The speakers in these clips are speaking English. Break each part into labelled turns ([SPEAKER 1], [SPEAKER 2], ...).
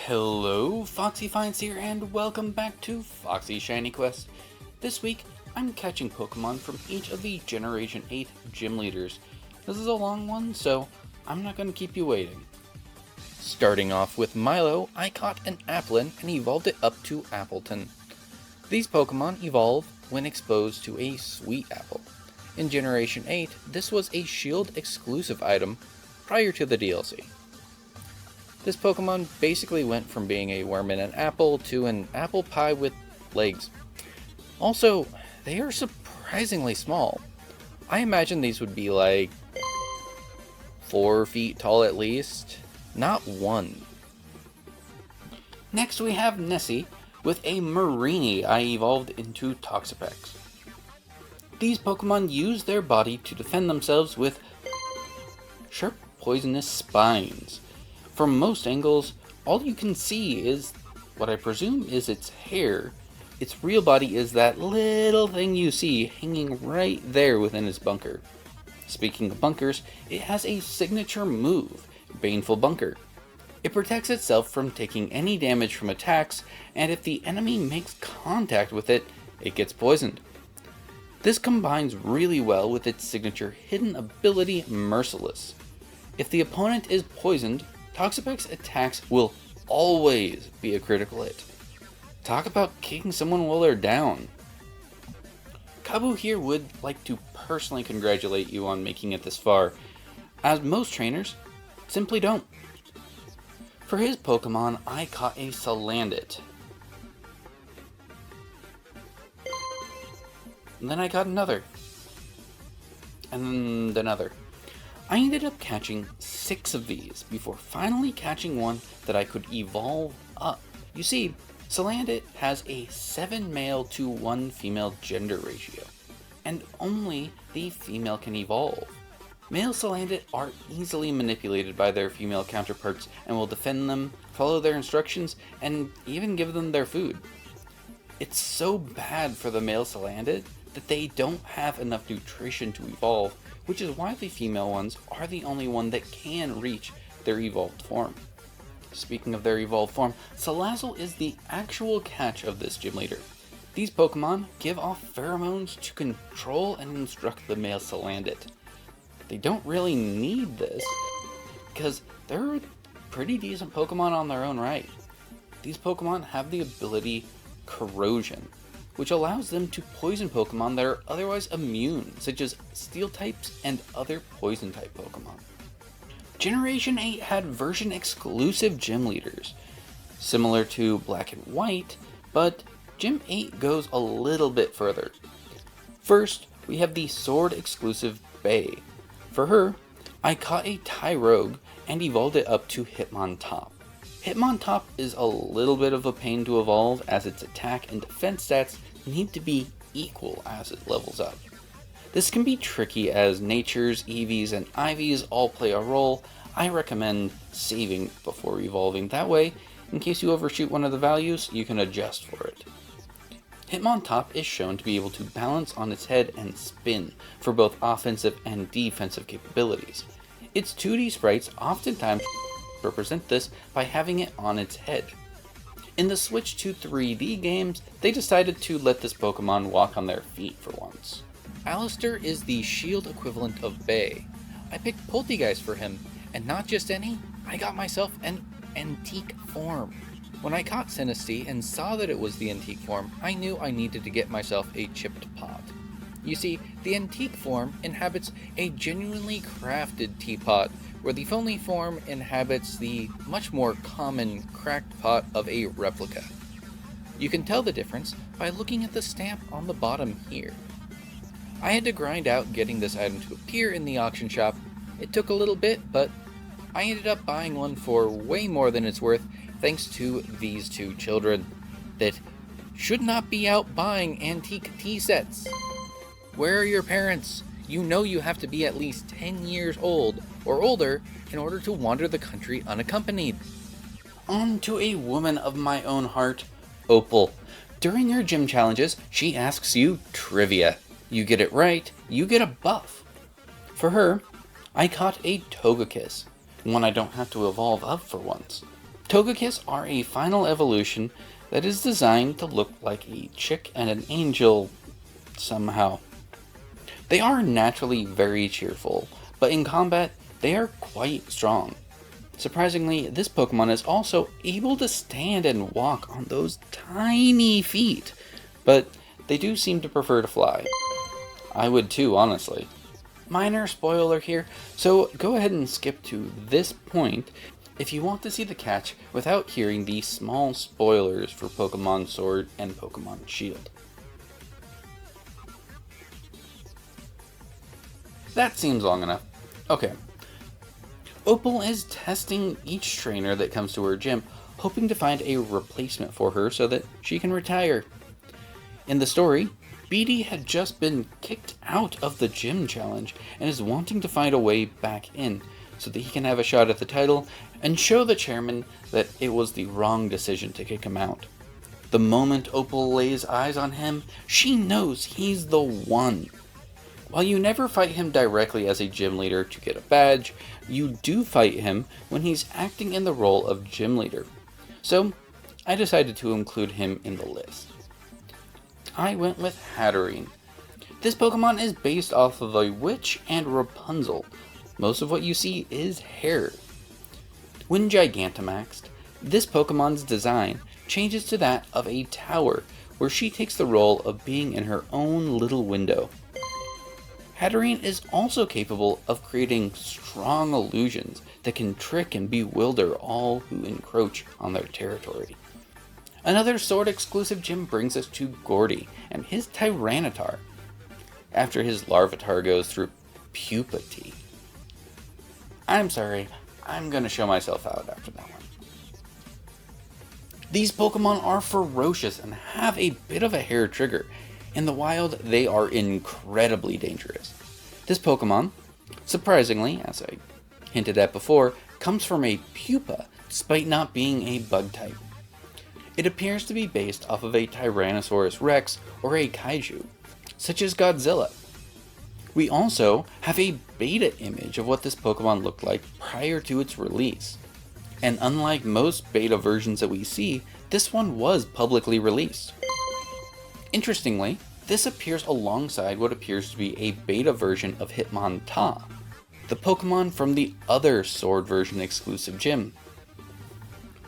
[SPEAKER 1] Hello, Foxy Finds here, and welcome back to Foxy Shiny Quest. This week, I'm catching Pokemon from each of the Generation 8 Gym Leaders. This is a long one, so I'm not going to keep you waiting. Starting off with Milo, I caught an Applin and evolved it up to Appleton. These Pokemon evolve when exposed to a Sweet Apple. In Generation 8, this was a Shield exclusive item prior to the DLC. This Pokemon basically went from being a worm in an apple to an apple pie with legs. Also, they are surprisingly small. I imagine these would be like 4 feet tall at least, not 1. Next we have Nessie with a Mareanie I evolved into Toxapex. These Pokemon use their body to defend themselves with sharp poisonous spines. From most angles, all you can see is what I presume is its hair. Its real body is that little thing you see hanging right there within its bunker. Speaking of bunkers, it has a signature move, Baneful Bunker. It protects itself from taking any damage from attacks, and if the enemy makes contact with it, it gets poisoned. This combines really well with its signature hidden ability, Merciless. If the opponent is poisoned, Toxapex attacks will always be a critical hit. Talk about kicking someone while they're down. Kabu here would like to personally congratulate you on making it this far, as most trainers simply don't. For his Pokemon, I caught a Salandit. And then I got another. And another. I ended up catching 6 of these before finally catching one that I could evolve up. You see, Salandit has a 7 male to 1 female gender ratio, and only the female can evolve. Male Salandit are easily manipulated by their female counterparts and will defend them, follow their instructions, and even give them their food. It's so bad for the male Salandit that they don't have enough nutrition to evolve, which is why the female ones are the only one that can reach their evolved form. Speaking of their evolved form, Salazzle is the actual catch of this gym leader. These Pokemon give off pheromones to control and instruct the male Salandit. They don't really need this, because they're a pretty decent Pokemon on their own right. These Pokemon have the ability Corrosion, which allows them to poison Pokemon that are otherwise immune, such as Steel types and other Poison type Pokemon. Generation 8 had version exclusive gym leaders, similar to Black and White, but Gym 8 goes a little bit further. First, we have the Sword exclusive Bay. For her, I caught a Tyrogue and evolved it up to Hitmontop. Hitmontop is a little bit of a pain to evolve, as its attack and defense stats need to be equal as it levels up. This can be tricky as Natures, Eevees, and Ivies all play a role. I recommend saving before evolving, that way, in case you overshoot one of the values, you can adjust for it. Hitmontop is shown to be able to balance on its head and spin for both offensive and defensive capabilities. Its 2D sprites oftentimes represent this by having it on its head. In the switch to 3D games, they decided to let this Pokemon walk on their feet for once. Alistair is the shield equivalent of Bay. I picked Poltegeist for him, and not just any, I got myself an antique form. When I caught Sinistea and saw that it was the antique form, I knew I needed to get myself a chipped pot. You see, the antique form inhabits a genuinely crafted teapot, where the phony form inhabits the much more common cracked pot of a replica. You can tell the difference by looking at the stamp on the bottom here. I had to grind out getting this item to appear in the auction shop. It took a little bit, but I ended up buying one for way more than it's worth thanks to these 2 children that should not be out buying antique tea sets. Where are your parents? You know you have to be at least 10 years old or older in order to wander the country unaccompanied. On to a woman of my own heart, Opal. During her gym challenges, she asks you trivia. You get it right, you get a buff. For her, I caught a Togekiss, one I don't have to evolve up for once. Togekiss are a final evolution that is designed to look like a chick and an angel somehow. They are naturally very cheerful, but in combat, they are quite strong. Surprisingly, this Pokemon is also able to stand and walk on those tiny feet, but they do seem to prefer to fly. I would too, honestly. Minor spoiler here, so go ahead and skip to this point if you want to see the catch without hearing the small spoilers for Pokemon Sword and Pokemon Shield. That seems long enough. Okay. Opal is testing each trainer that comes to her gym, hoping to find a replacement for her so that she can retire. In the story, Beatty had just been kicked out of the gym challenge and is wanting to find a way back in so that he can have a shot at the title and show the chairman that it was the wrong decision to kick him out. The moment Opal lays eyes on him, she knows he's the one. While you never fight him directly as a gym leader to get a badge, you do fight him when he's acting in the role of gym leader. So, I decided to include him in the list. I went with Hatterene. This Pokemon is based off of a witch and Rapunzel. Most of what you see is hair. When Gigantamaxed, this Pokemon's design changes to that of a tower, where she takes the role of being in her own little window. Hatterene is also capable of creating strong illusions that can trick and bewilder all who encroach on their territory. Another Sword exclusive gym brings us to Gordy and his Tyranitar, after his Larvitar goes through puberty. I'm sorry, I'm gonna show myself out after that one. These Pokemon are ferocious and have a bit of a hair trigger. In the wild, they are incredibly dangerous. This Pokemon, surprisingly, as I hinted at before, comes from a pupa, despite not being a bug type. It appears to be based off of a Tyrannosaurus Rex or a kaiju, such as Godzilla. We also have a beta image of what this Pokemon looked like prior to its release. And unlike most beta versions that we see, this one was publicly released. Interestingly, this appears alongside what appears to be a beta version of Hitmontop, the Pokemon from the other Sword version exclusive gym.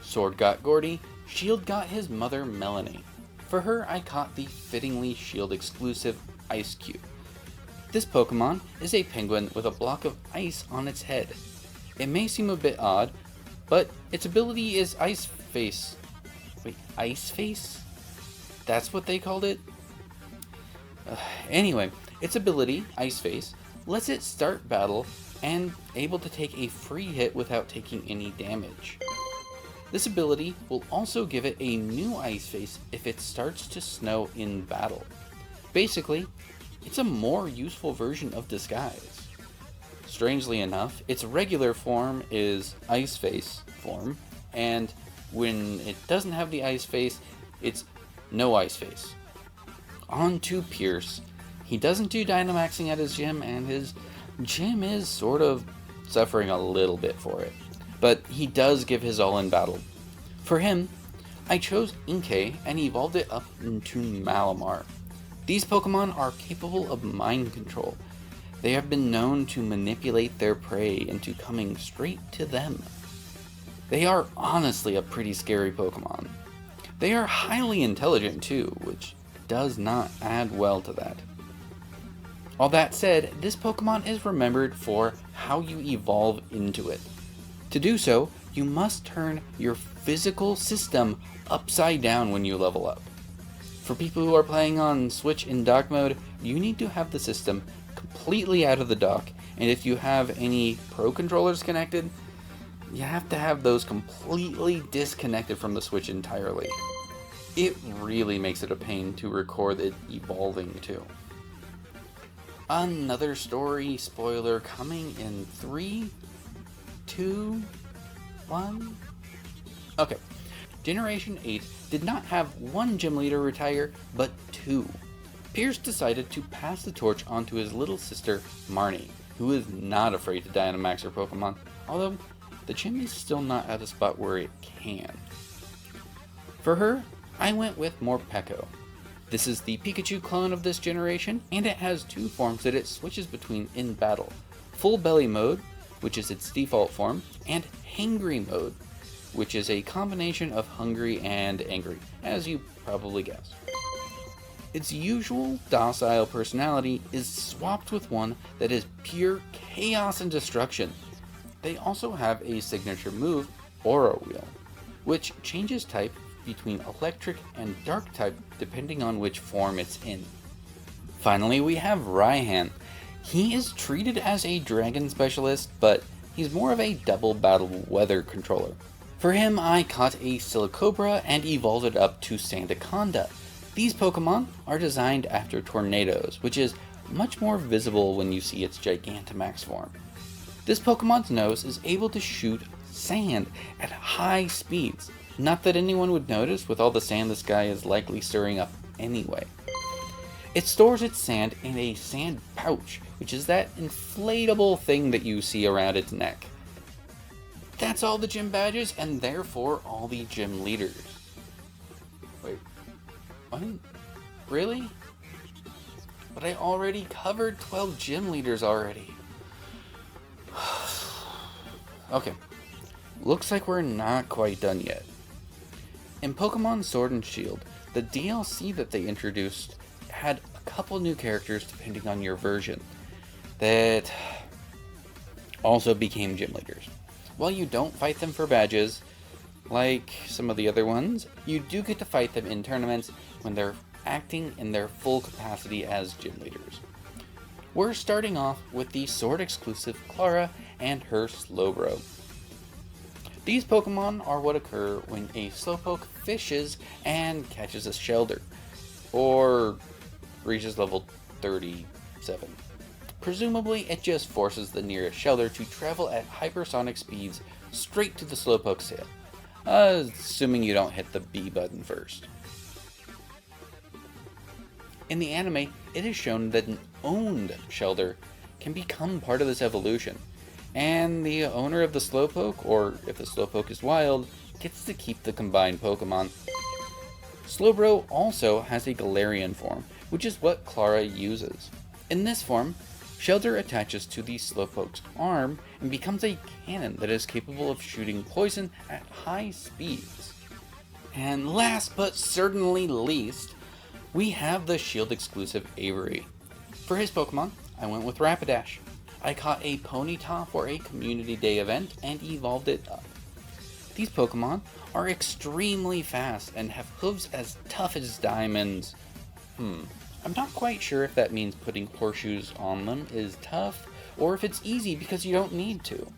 [SPEAKER 1] Sword got Gordy, Shield got his mother Melanie. For her, I caught the fittingly Shield exclusive Ice Cube. This Pokemon is a penguin with a block of ice on its head. It may seem a bit odd, but its ability is Ice Face. Wait, Ice Face? That's what they called it? Anyway, its ability, Ice Face, lets it start battle and able to take a free hit without taking any damage. This ability will also give it a new Ice Face if it starts to snow in battle. Basically, it's a more useful version of Disguise. Strangely enough, its regular form is Ice Face form, and when it doesn't have the Ice Face, it's no Ice Face. On to Pierce. He doesn't do Dynamaxing at his gym, and his gym is sort of suffering a little bit for it. But he does give his all in battle. For him, I chose Inkay and evolved it up into Malamar. These Pokemon are capable of mind control. They have been known to manipulate their prey into coming straight to them. They are honestly a pretty scary Pokemon. They are highly intelligent too, which does not add well to that. All that said, this Pokemon is remembered for how you evolve into it. To do so, you must turn your physical system upside down when you level up. For people who are playing on Switch in dock mode, you need to have the system completely out of the dock, and if you have any Pro controllers connected, you have to have those completely disconnected from the Switch entirely. It really makes it a pain to record it evolving too. Another story spoiler coming in 3, 2, 1. Okay. Generation 8 did not have one gym leader retire, but 2. Pierce decided to pass the torch on to his little sister, Marnie, who is not afraid to Dynamax her Pokemon, although the gym is still not at a spot where it can. For her, I went with Morpeko. This is the Pikachu clone of this generation, and it has two forms that it switches between in battle. Full Belly mode, which is its default form, and Hangry mode, which is a combination of hungry and angry, as you probably guessed. Its usual docile personality is swapped with one that is pure chaos and destruction. They also have a signature move, Aura Wheel, which changes type between electric and dark type depending on which form it's in. Finally, we have Raihan. He is treated as a dragon specialist, but he's more of a double battle weather controller. For him, I caught a Silicobra and evolved it up to Sandaconda. These Pokemon are designed after tornadoes, which is much more visible when you see its Gigantamax form. This Pokemon's nose is able to shoot sand at high speeds. Not that anyone would notice with all the sand this guy is likely stirring up anyway. It stores its sand in a sand pouch, which is that inflatable thing that you see around its neck. That's all the gym badges, and therefore all the gym leaders. Wait, what? Really? But I already covered 12 gym leaders already. Okay, looks like we're not quite done yet. In Pokemon Sword and Shield, the DLC that they introduced had a couple new characters depending on your version that also became gym leaders. While you don't fight them for badges, like some of the other ones, you do get to fight them in tournaments when they're acting in their full capacity as gym leaders. We're starting off with the Sword exclusive Clara and her Slowbro. These Pokemon are what occur when a Slowpoke fishes and catches a Shelder, or reaches level 37. Presumably, it just forces the nearest Shelder to travel at hypersonic speeds straight to the Slowpoke's tail, assuming you don't hit the B button first. In the anime, it is shown that an owned Shelder can become part of this evolution, and the owner of the Slowpoke, or if the Slowpoke is wild, gets to keep the combined Pokemon. Slowbro also has a Galarian form, which is what Clara uses. In this form, Shelder attaches to the Slowpoke's arm and becomes a cannon that is capable of shooting poison at high speeds. And last but certainly least, we have the Shield exclusive Avery. For his Pokemon, I went with Rapidash. I caught a Ponyta for a Community Day event and evolved it up. These Pokemon are extremely fast and have hooves as tough as diamonds. I'm not quite sure if that means putting horseshoes on them is tough, or if it's easy because you don't need to.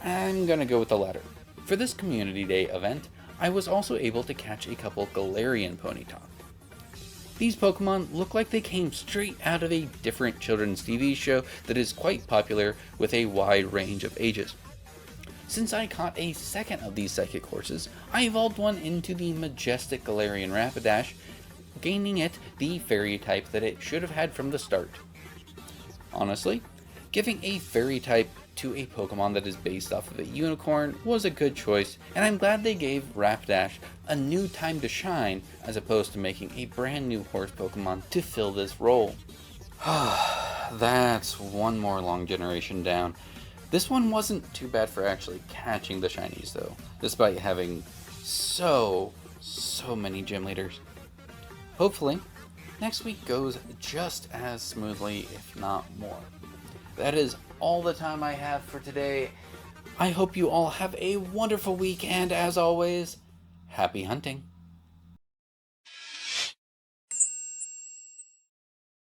[SPEAKER 1] I'm gonna go with the latter. For this Community Day event, I was also able to catch a couple Galarian Ponyta. These Pokemon look like they came straight out of a different children's TV show that is quite popular with a wide range of ages. Since I caught a second of these psychic horses, I evolved one into the majestic Galarian Rapidash, gaining it the fairy type that it should have had from the start. Honestly, giving a fairy type to a Pokemon that is based off of a unicorn was a good choice, and I'm glad they gave Rapidash a new time to shine as opposed to making a brand new horse Pokemon to fill this role. That's one more long generation down. This one wasn't too bad for actually catching the shinies though, despite having so many gym leaders. Hopefully, next week goes just as smoothly, if not more. That is all the time I have for today. I hope you all have a wonderful week, and as always, happy hunting.